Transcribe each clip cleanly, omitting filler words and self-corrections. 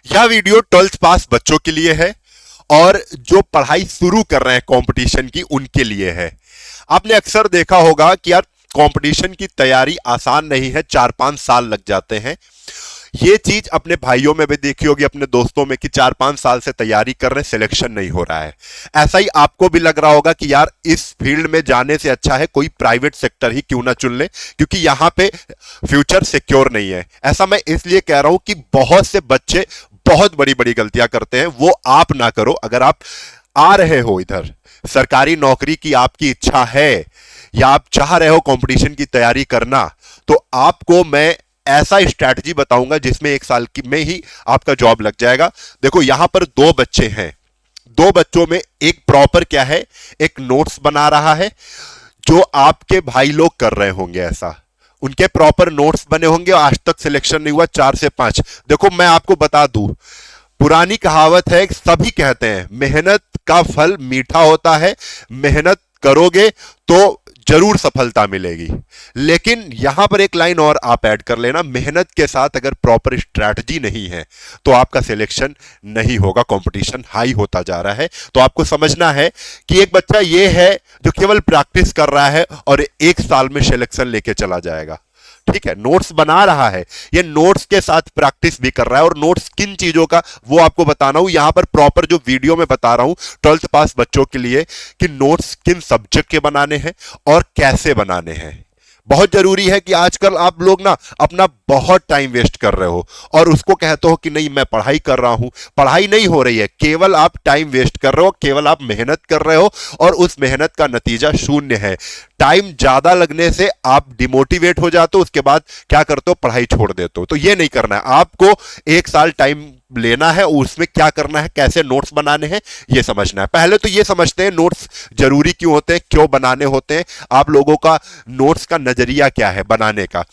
यह video 12th पास बच्चों के लिए है और जो पढ़ाई शुरू कर रहे हैं कंपटीशन की उनके लिए है। आपने अक्सर देखा होगा कि यार कंपटीशन की तैयारी आसान नहीं है, 4-5 साल लग जाते हैं। ये चीज अपने भाइयों में भी देखी होगी, अपने दोस्तों में, कि 4-5 साल से तैयारी कर रहे हैं, सिलेक्शन नहीं हो रहा है। ऐसा ही आपको भी लग रहा होगा कि यार इस फील्ड में जाने से अच्छा है कोई प्राइवेट सेक्टर ही क्यों ना चुन ले, क्योंकि यहां पे फ्यूचर सिक्योर नहीं है। ऐसा मैं इसलिए कह रहा हूं कि बहुत से बच्चे बहुत बड़ी बड़ी गलतियां करते हैं, वो आप ना करो। अगर आप आ रहे हो इधर, सरकारी नौकरी की आपकी इच्छा है या आप चाह रहे हो कंपटीशन की तैयारी करना, तो आपको मैं ऐसा स्ट्रैटेजी बताऊंगा जिसमें 1 साल की में ही आपका जॉब लग जाएगा। देखो यहां पर 2 बच्चे हैं, 2 बच्चों में एक प्रॉपर क्या है, एक नोट्स बना रहा है, जो आपके भाई लोग कर रहे होंगे ऐसा, उनके प्रॉपर नोट्स बने होंगे। आज तक सिलेक्शन नहीं हुआ, 4 से 5। देखो मैं आपको बता दूं, पुरानी कहावत है, सभी कहते हैं मेहनत का फल मीठा होता है, मेहनत करोगे तो जरूर सफलता मिलेगी। लेकिन यहां पर एक लाइन और आप ऐड कर लेना, मेहनत के साथ अगर प्रॉपर स्ट्रैटेजी नहीं है तो आपका सिलेक्शन नहीं होगा। कंपटीशन हाई होता जा रहा है, तो आपको समझना है कि एक बच्चा ये है जो केवल प्रैक्टिस कर रहा है और 1 साल में सिलेक्शन लेके चला जाएगा। ठीक है, नोट्स बना रहा है, ये नोट्स के साथ प्रैक्टिस भी कर रहा है। और नोट्स किन चीजों का वो आपको बताना हूं यहां पर, प्रॉपर जो वीडियो में बता रहा हूं 12th पास बच्चों के लिए, कि नोट्स किन सब्जेक्ट के बनाने हैं और कैसे बनाने हैं। बहुत जरूरी है कि आजकल आप लोग ना अपना बहुत टाइम वेस्ट कर रहे हो और उसको कहते हो कि नहीं मैं पढ़ाई कर रहा हूं। पढ़ाई नहीं हो रही है, केवल आप टाइम वेस्ट कर रहे हो, केवल आप मेहनत कर रहे हो और उस मेहनत का नतीजा शून्य है। टाइम ज्यादा लगने से आप डिमोटिवेट हो जाते हो, उसके बाद क्या करते हो, पढ़ाई छोड़ देते हो। तो ये नहीं करना है, आपको 1 साल टाइम लेना है, उसमें क्या करना है, कैसे नोट्स बनाने हैं ये समझना है। पहले तो ये समझते हैं नोट्स जरूरी क्यों होते हैं, क्यों बनाने होते हैं, आप लोगों का नोट्स का नजरिया क्या है बनाने का।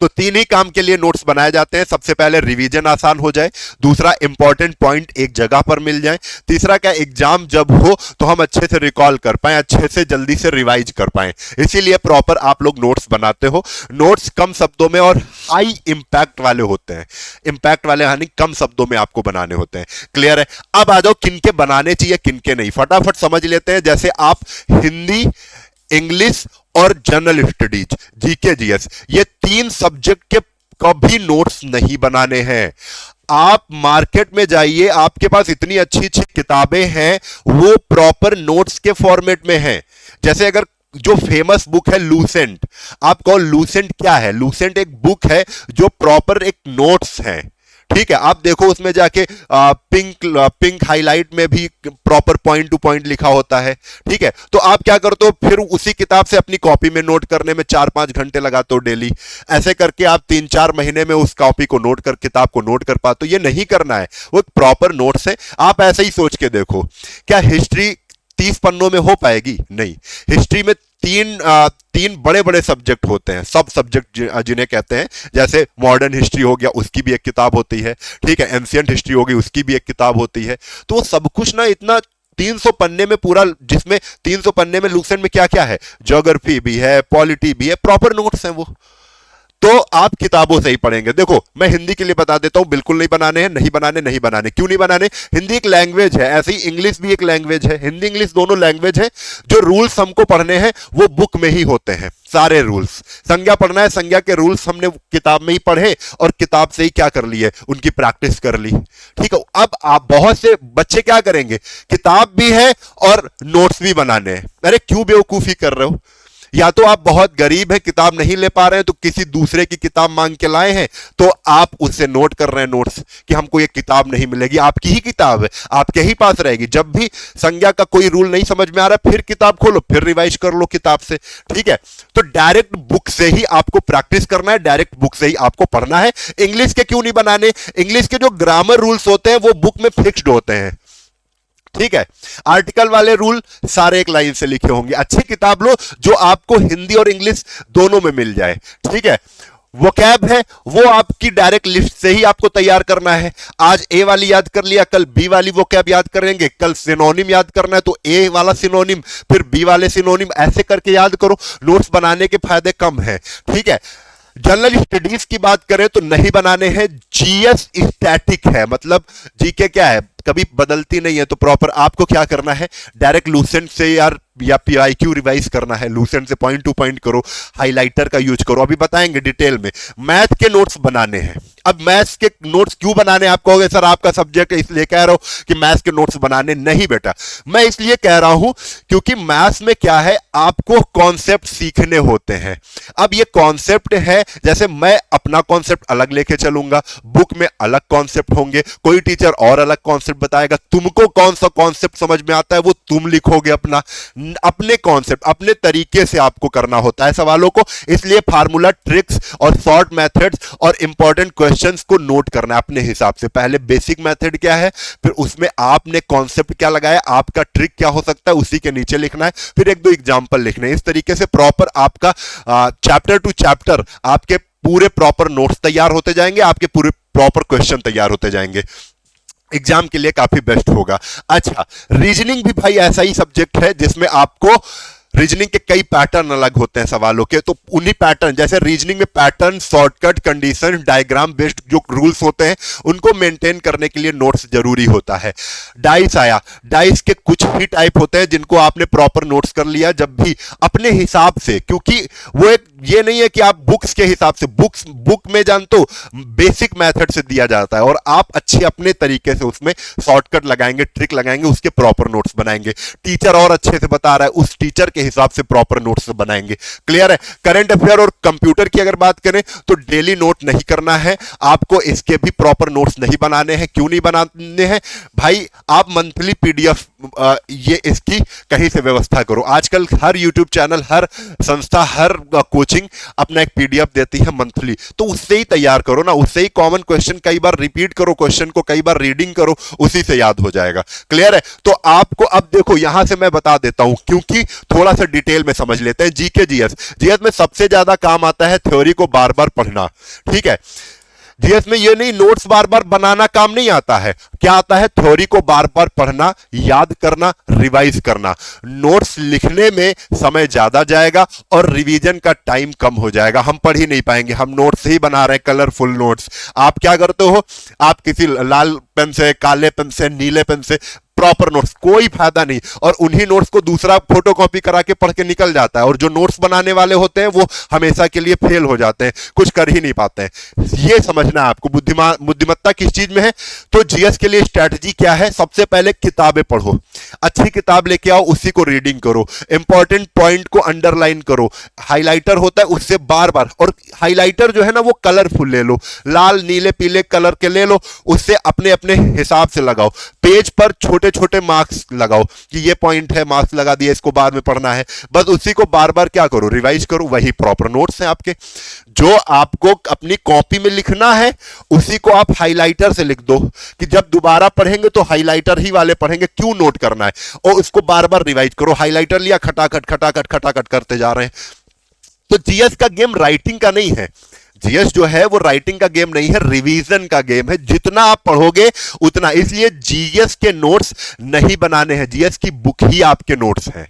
तो 3 ही काम के लिए नोट्स बनाए जाते हैं। सबसे पहले रिवीजन आसान हो जाए, दूसरा इंपॉर्टेंट पॉइंट एक जगह पर मिल जाए, तीसरा क्या, एग्जाम जब हो तो हम अच्छे से रिकॉल कर पाए, अच्छे से जल्दी से रिवाइज कर पाए। इसीलिए प्रॉपर आप लोग नोट्स बनाते हो। नोट्स कम शब्दों में और हाई इंपैक्ट वाले होते हैं। इंपैक्ट वाले यानी कम शब्दों में आपको बनाने होते हैं। क्लियर है? अब आ जाओ किनके बनाने चाहिए किनके नहीं, फटाफट समझ लेते हैं। जैसे आप हिंदी, इंग्लिश और जनरल स्टडीज, जीके जीएस, ये 3 सब्जेक्ट के कभी नोट्स नहीं बनाने हैं। आप मार्केट में जाइए, आपके पास इतनी अच्छी अच्छी किताबें हैं, वो प्रॉपर नोट्स के फॉर्मेट में हैं। जैसे अगर जो फेमस बुक है लूसेंट, आप कहो लूसेंट क्या है, लूसेंट एक बुक है जो प्रॉपर एक नोट्स है। ठीक है, आप देखो उसमें जाके पिंक हाईलाइट में भी प्रॉपर पॉइंट टू पॉइंट लिखा होता है। ठीक है, तो आप क्या करते हो, फिर उसी किताब से अपनी कॉपी में नोट करने में 4-5 घंटे लगाते हो डेली। ऐसे करके आप 3-4 महीने में उस कॉपी को नोट कर, किताब को नोट कर पाते हो। ये नहीं करना है, वो एक प्रॉपर नोट्स है। आप ऐसे ही सोच के देखो, क्या हिस्ट्री 30 पन्नों में हो पाएगी? नहीं। हिस्ट्री में तीन बड़े बड़े सब्जेक्ट होते हैं, सब सब्जेक्ट जिन्हें कहते हैं। जैसे मॉडर्न हिस्ट्री हो गया, उसकी भी एक किताब होती है। ठीक है, एंशिएंट हिस्ट्री होगी, उसकी भी एक किताब होती है। तो वो सब कुछ ना इतना 300 पन्ने में पूरा, जिसमें 300 पन्ने में लूसेंट में क्या क्या है, ज्योग्राफी भी है, पॉलिटी भी है, प्रॉपर नोट्स हैं वो। तो आप किताबों से ही पढ़ेंगे। देखो मैं हिंदी के लिए बता देता हूं, बिल्कुल नहीं बनाने हैं, नहीं बनाने, नहीं बनाने। क्यों नहीं बनाने? हिंदी एक लैंग्वेज है, ऐसे ही इंग्लिश भी एक लैंग्वेज है। हिंदी इंग्लिश दोनों लैंग्वेज है। जो रूल्स हमको पढ़ने हैं वो बुक में ही होते हैं, सारे रूल्स। संज्ञा पढ़ना है, संज्ञा के रूल्स हमने किताब में ही पढ़े और किताब से ही क्या कर लिए, उनकी प्रैक्टिस कर ली। ठीक है, अब आप बहुत से बच्चे क्या करेंगे, किताब भी है और नोट्स भी बनाने हैं। अरे क्यों बेवकूफी कर रहे हो? या तो आप बहुत गरीब हैं, किताब नहीं ले पा रहे हैं, तो किसी दूसरे की किताब मांग के लाए हैं, तो आप उससे नोट कर रहे हैं नोट्स कि हमको ये किताब नहीं मिलेगी। आपकी ही किताब है, आपके ही पास रहेगी। जब भी संज्ञा का कोई रूल नहीं समझ में आ रहा, फिर किताब खोलो, फिर रिवाइज कर लो किताब से। ठीक है, तो डायरेक्ट बुक से ही आपको प्रैक्टिस करना है, डायरेक्ट बुक से ही आपको पढ़ना है। इंग्लिश के क्यों नहीं बनाने? इंग्लिश के जो ग्रामर रूल्स होते हैं वो बुक में फिक्स्ड होते हैं। ठीक है, आर्टिकल वाले रूल सारे एक लाइन से लिखे होंगे। अच्छी किताब लो जो आपको हिंदी और इंग्लिश दोनों में मिल जाए। ठीक है, वोकैब है वो आपकी डायरेक्ट लिस्ट से ही आपको तैयार करना है। आज ए वाली याद कर लिया, कल बी वाली वोकैब याद करेंगे, कल सिनोनिम याद करना है तो ए वाला सिनोनिम, फिर बी वाले सिनोनिम, ऐसे करके याद करो। नोट्स बनाने के फायदे कम है। ठीक है, जनरल स्टडीज की बात करें तो नहीं बनाने हैं। जीएस स्टैटिक है, मतलब जीके क्या है, कभी बदलती नहीं है, तो प्रॉपर आपको क्या करना है, डायरेक्ट लूसेंट से या पीआईक्यू रिवाइज करना है। लूसेंट से पॉइंट टू पॉइंट करो, हाइलाइटर का यूज करो, अभी बताएंगे डिटेल में। मैथ के नोट्स बनाने हैं। अब मैथ्स के नोट्स क्यों बनाने, आप कहोगे सर आपका सब्जेक्ट है इसलिए कह रहा हूं कि मैथ्स के नोट्स बनाने। नहीं बेटा, मैं इसलिए कह रहा हूं क्योंकि मैथ्स में क्या है, आपको कॉन्सेप्ट सीखने होते हैं। अब ये कॉन्सेप्ट है, जैसे मैं अपना कॉन्सेप्ट अलग लेके चलूंगा, बुक में अलग कॉन्सेप्ट होंगे, कोई टीचर और अलग कॉन्सेप्ट बताएगा, तुमको कौन सा कॉन्सेप्ट समझ में आता है वो तुम लिखोगे अपने कॉन्सेप्ट, अपने तरीके से आपको करना होता है सवालों को। इसलिए फार्मूला, ट्रिक्स और शॉर्ट मेथड्स और इंपॉर्टेंट क्वेश्चंस को नोट करना है अपने हिसाब से। पहले बेसिक मेथड क्या है, फिर उसमें आपने कॉन्सेप्ट क्या लगाया, आपका ट्रिक क्या हो सकता है, उसी के नीचे लिखना है, फिर एक दो एग्जांपल लिखने हैं। इस तरीके से प्रॉपर आपका चैप्टर टू चैप्टर आपके पूरे प्रॉपर नोट्स तैयार होते जाएंगे, आपके पूरे प्रॉपर क्वेश्चन तैयार होते जाएंगे, एग्जाम के लिए काफी बेस्ट होगा। अच्छा, रीजनिंग भी भाई ऐसा ही सब्जेक्ट है जिसमें आपको रीजनिंग के कई पैटर्न अलग होते हैं सवालों के, तो उन्हीं पैटर्न, जैसे रीजनिंग में pattern, shortcut, condition, diagram based जो रूल्स होते हैं उनको मेंटेन करने के लिए नोट्स जरूरी होता है। डाइस आया, डाइस के कुछ ही टाइप होते हैं जिनको आपने प्रॉपर नोट्स कर लिया, जब भी अपने हिसाब से, क्योंकि वो एक ये नहीं है कि आप बुक्स के हिसाब से, बुक में जान तो बेसिक मेथड से दिया जाता है और आप अच्छे अपने तरीके से उसमें शॉर्टकट लगाएंगे, ट्रिक लगाएंगे, उसके प्रॉपर नोट्स बनाएंगे। टीचर और अच्छे से बता रहा है, उस टीचर के हिसाब से प्रॉपर नोट्स बनाएंगे। क्लियर है। करंट अफेयर और कंप्यूटर की अगर बात करें तो डेली नोट नहीं करना है आपको, इसके भी प्रॉपर नोट्स नहीं बनाने हैं। क्यों नहीं बनाने हैं भाई, आप मंथली पीडीएफ ये इसकी कहीं से व्यवस्था करो। आजकल हर यूट्यूब चैनल, हर संस्था, हर कोचिंग अपना एक पीडीएफ देती है मंथली, तो उससे ही तैयार करो ना, उससे ही कॉमन क्वेश्चन कई बार रिपीट करो, क्वेश्चन को कई बार रीडिंग करो, उसी से याद हो जाएगा। क्लियर है। तो आपको अब देखो यहां से मैं बता देता हूं, क्योंकि थोड़ा सा डिटेल में समझ लेते हैं। जीके जीएस, जीएस में सबसे ज्यादा काम आता है थ्योरी को बार बार पढ़ना। ठीक है, जीएस में ये नहीं नोट्स बार बार बनाना काम नहीं आता है, क्या आता है, थ्योरी को बार बार पढ़ना, याद करना, रिवाइज करना। नोट्स लिखने में समय ज्यादा जाएगा और रिवीजन का टाइम कम हो जाएगा, हम पढ़ ही नहीं पाएंगे। हम नोट्स ही बना रहे हैं, कलरफुल नोट्स। आप क्या करते हो, आप किसी लाल पेन से, काले पेन से, नीले पेन से प्रॉपर नोट्स, कोई फायदा नहीं, और उन्हीं नोट्स को दूसरा फोटोकॉपी करा के पढ़ के निकल जाता है, और जो नोट्स बनाने वाले होते हैं वो हमेशा के लिए फेल हो जाते हैं, कुछ कर ही नहीं पाते हैं। ये समझना है आपको, बुद्धिमत्ता किस चीज में है। तो जीएस के लिए स्ट्रैटेजी क्या है, सबसे पहले किताबें पढ़ो, अच्छी किताब लेके आओ, उसी को रीडिंग करो, इंपॉर्टेंट पॉइंट को अंडरलाइन करो, हाईलाइटर होता है उससे बार बार, और हाईलाइटर जो है ना वो कलरफुल ले लो, लाल नीले पीले कलर के ले लो, उससे अपने अपने हिसाब से लगाओ। पेज पर छोटे छोटे मार्क्स लगाओ कि ये पॉइंट है, मार्क्स लगा दिए, इसको बाद में पढ़ना है, बस उसी को बार बार क्या करो, रिवाइज करो। वही प्रॉपर नोट्स हैं आपके। जो आपको अपनी कॉपी में लिखना है उसी को आप हाइलाइटर से लिख दो, कि जब दोबारा पढ़ेंगे तो हाइलाइटर ही वाले पढ़ेंगे, क्यों नोट करना है, और उसको बार बार रिवाइज करो। हाइलाइटर लिया, खटाखट खटाखट खटाखट करते जा रहे हैं। तो जीएस का गेम राइटिंग का नहीं है, जीएस जो है वो राइटिंग का गेम नहीं है, रिवीजन का गेम है। जितना आप पढ़ोगे उतना, इसलिए जीएस के नोट्स नहीं बनाने हैं, जीएस की बुक ही आपके नोट्स हैं।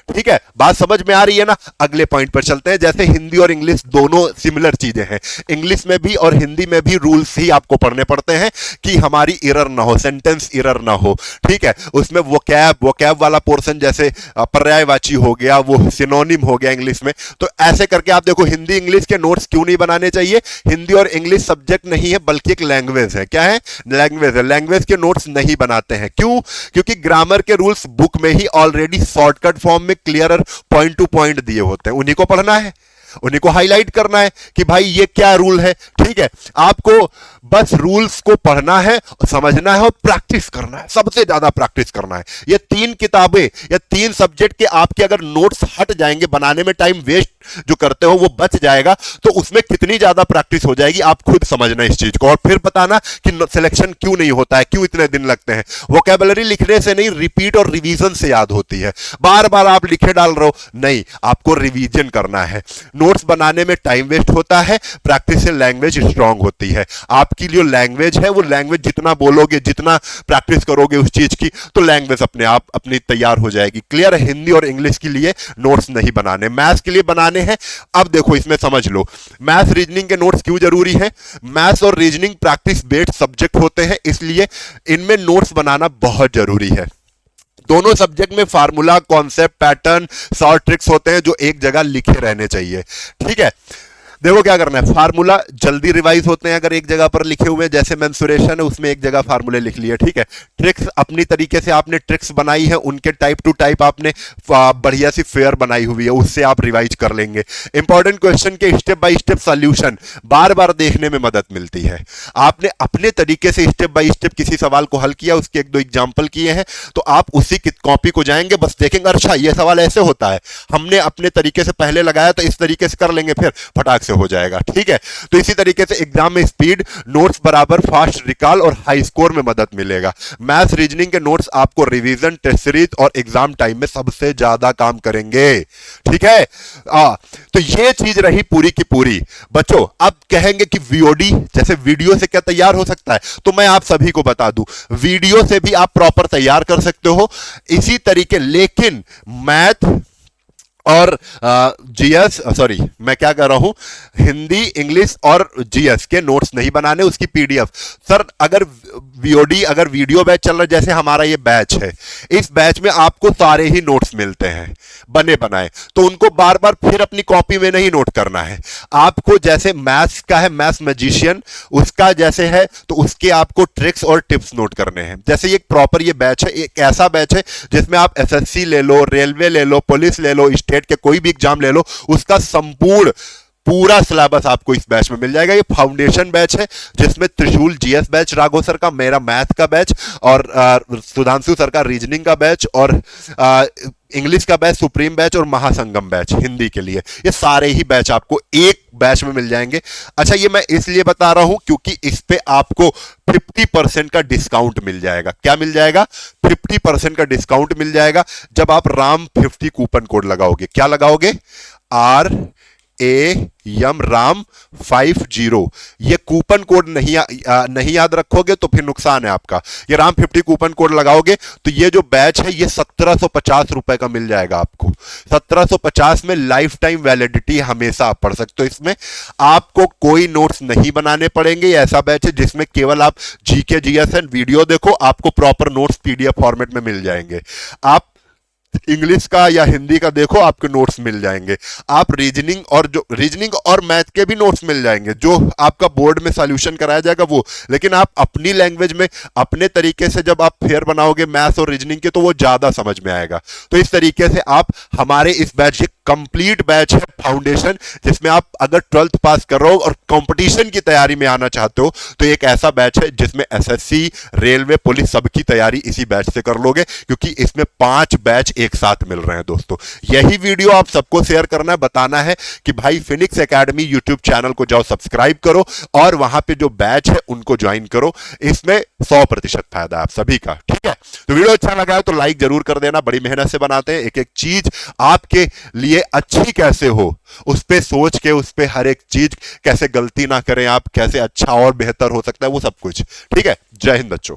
ठीक है, बात समझ में आ रही है ना। अगले पॉइंट पर चलते हैं। जैसे हिंदी और इंग्लिश दोनों सिमिलर चीजें हैं, इंग्लिश में भी और हिंदी में भी रूल्स ही आपको पढ़ने पड़ते हैं कि हमारी एरर ना हो, सेंटेंस एरर ना हो। ठीक है, उसमें वोकैब वाला पोर्शन, जैसे पर्यायवाची हो गया, वो सिनोनिम हो गया इंग्लिश में, तो ऐसे करके आप देखो। हिंदी इंग्लिश के नोट्स क्यों नहीं बनाने चाहिए, हिंदी और इंग्लिश सब्जेक्ट नहीं है बल्कि एक लैंग्वेज है। क्या है, लैंग्वेज है। लैंग्वेज के नोट्स नहीं बनाते हैं, क्यों, क्योंकि ग्रामर के रूल्स बुक में ही ऑलरेडी शॉर्टकट फॉर्म में क्लियर पॉइंट टू पॉइंट दिए होते हैं, उन्हीं को पढ़ना है, उन्हीं को हाईलाइट करना है कि भाई ये क्या रूल है। ठीक है, आपको बस रूल्स को पढ़ना है, समझना है और प्रैक्टिस करना है, सबसे ज्यादा प्रैक्टिस करना है। ये तीन किताबें या तीन सब्जेक्ट के आपके अगर नोट्स हट जाएंगे, बनाने में टाइम वेस्ट जो करते हो वो बच जाएगा, तो उसमें कितनी ज्यादा प्रैक्टिस हो जाएगी आप खुद समझना इस चीज को, और फिर बताना कि सिलेक्शन क्यों नहीं होता है, क्यों इतने दिन लगते हैं। वोकैबुलरी लिखने से नहीं, रिपीट और रिवीजन से याद होती है। बार बार आप लिखे डाल रहे हो, नहीं, आपको रिवीजन करना है। नोट्स बनाने में टाइम वेस्ट होता है, प्रैक्टिस से लैंग्वेज स्ट्रांग होती है। आपकी जो लैंग्वेज है वो लैंग्वेज जितना बोलोगे, जितना प्रैक्टिस करोगे उस चीज की, तो लैंग्वेज अपने आप अपनी तैयार हो जाएगी। क्लियर है। हिंदी और इंग्लिश के लिए नोट्स नहीं बनाने, मैथ्स के लिए बनाने बनाने हैं। अब देखो इसमें समझ लो, मैथ्स रीजनिंग के नोट्स क्यों जरूरी है। मैथ्स और रीजनिंग प्रैक्टिस बेस्ड सब्जेक्ट होते हैं, इसलिए इनमें नोट्स बनाना बहुत जरूरी है। दोनों सब्जेक्ट में formula, concept, pattern, short tricks होते हैं जो एक जगह लिखे रहने चाहिए। ठीक है, देखो क्या करना है, फार्मूला जल्दी रिवाइज होते हैं अगर एक जगह पर लिखे हुए हैं, जैसे मेंसुरेशन है उसमें एक जगह फार्मूले लिख लिए। ठीक है, ट्रिक्स अपनी तरीके से आपने ट्रिक्स बनाई है, उनके टाइप टू टाइप आपने बढ़िया सी फेयर बनाई हुई है, उससे आप रिवाइज कर लेंगे। इंपॉर्टेंट क्वेश्चन के स्टेप बाय स्टेप सॉल्यूशन बार बार देखने में मदद मिलती है। आपने अपने तरीके से स्टेप बाय स्टेप किसी सवाल को हल किया, उसके एक दो एग्जाम्पल किए हैं, तो आप उसी कॉपी को जाएंगे, बस देखेंगे अच्छा ये सवाल ऐसे होता है, हमने अपने तरीके से पहले लगाया तो इस तरीके से कर लेंगे, फिर फटाक से हो जाएगा। ठीक है, तो इसी तरीके से एग्जाम में स्पीड, नोट्स बराबर फास्ट रिकॉल और हाई स्कोर में मदद मिलेगा। मैथ्स रीजनिंग के नोट्स आपको रिवीजन, टेस्ट सीरीज और एग्जाम टाइम में सबसे ज्यादा काम करेंगे। ठीक है, तो ये चीज रही पूरी की पूरी। बच्चों अब कहेंगे कि वीओडी जैसे वीडियो से क्या तैयार हो सकता है, तो मैं आप सभी को बता दूं, वीडियो से भी आप प्रॉपर तैयार कर सकते हो इसी तरीके, लेकिन मैथ और जीएस, सॉरी मैं क्या कर रहा हूं, हिंदी, इंग्लिश और जीएस के नोट्स नहीं बनाने, उसकी पीडीएफ। सर अगर वीओडी, अगर वीडियो बैच चल रहा है, जैसे हमारा ये बैच है, इस बैच में आपको सारे ही नोट्स मिलते हैं बने बनाए, तो उनको बार बार फिर अपनी कॉपी में नहीं नोट करना है आपको। जैसे मैथ्स का है मैथ्स मैजिशियन, उसका जैसे है तो उसके आपको ट्रिक्स और टिप्स नोट करने हैं। जैसे ये प्रॉपर ये बैच है, एक ऐसा बैच है जिसमें आप एसएससी ले लो, रेलवे ले लो, पुलिस ले लो, स्टेट के कोई भी एग्जाम ले लो, उसका संपूर्ण पूरा सिलेबस आपको इस बैच में मिल जाएगा। ये फाउंडेशन बैच है जिसमें त्रिशूल जीएस बैच राघव सर का, मेरा मैथ का बैच और सुधांशु सर का रीजनिंग का बैच और इंग्लिश का बैच सुप्रीम बैच और महासंगम बैच हिंदी के लिए, ये सारे ही बैच आपको एक बैच में मिल जाएंगे। अच्छा ये मैं इसलिए बता रहा हूं क्योंकि इस पे आपको 50% का डिस्काउंट मिल जाएगा। क्या मिल जाएगा? 50% का डिस्काउंट मिल जाएगा जब आप राम 50 कूपन कोड लगाओगे। क्या लगाओगे? RAM राम 50। ये कूपन कोड नहीं याद रखोगे तो फिर नुकसान है आपका। ये राम 50 कूपन कोड लगाओगे तो ये जो बैच है ये 1750 रुपए का मिल जाएगा आपको। 1750 में लाइफ टाइम वैलिडिटी, हमेशा आप पढ़ सकते हो। इसमें आपको कोई नोट्स नहीं बनाने पड़ेंगे। ये ऐसा बैच है जिसमें केवल आप जीके जीएस एंड वीडियो देखो, आपको प्रॉपर नोट्स पीडीएफ फॉर्मेट में मिल जाएंगे। आप इंग्लिश का या हिंदी का देखो, आपके नोट्स मिल जाएंगे। आप रीजनिंग और मैथ के भी नोट्स मिल जाएंगे जो आपका बोर्ड में सॉल्यूशन कराया जाएगा वो। लेकिन आप अपनी लैंग्वेज में अपने तरीके से जब आप फेयर बनाओगे मैथ्स और रीजनिंग के, तो वो ज्यादा समझ में आएगा। तो इस तरीके से आप हमारे इस बैच, ये कंप्लीट बैच है फाउंडेशन, जिसमें आप अगर 12th पास कर रहे हो और कंपटीशन की तैयारी में आना चाहते हो तो एक ऐसा बैच है जिसमें एसएससी, रेलवे, पुलिस सबकी तैयारी इसी बैच से कर लोगे, क्योंकि इसमें 5 बैच एक साथ मिल रहे हैं। दोस्तों यही वीडियो आप सबको शेयर करना है, बताना है कि भाई फिनिक्स एकेडमी यूट्यूब चैनल को जाओ सब्सक्राइब करो और वहां पे जो बैच है उनको ज्वाइन करो। इसमें 100% फायदा है आप सभी का। ठीक है, तो वीडियो अच्छा लगा है तो लाइक जरूर कर देना। बड़ी मेहनत से बनाते हैं, एक एक चीज आपके लिए अच्छी कैसे हो उस पे सोच के, उस पे हर एक चीज कैसे गलती ना करें आप, कैसे अच्छा और बेहतर हो सकता है, वो सब कुछ। ठीक है, जय हिंद बच्चों।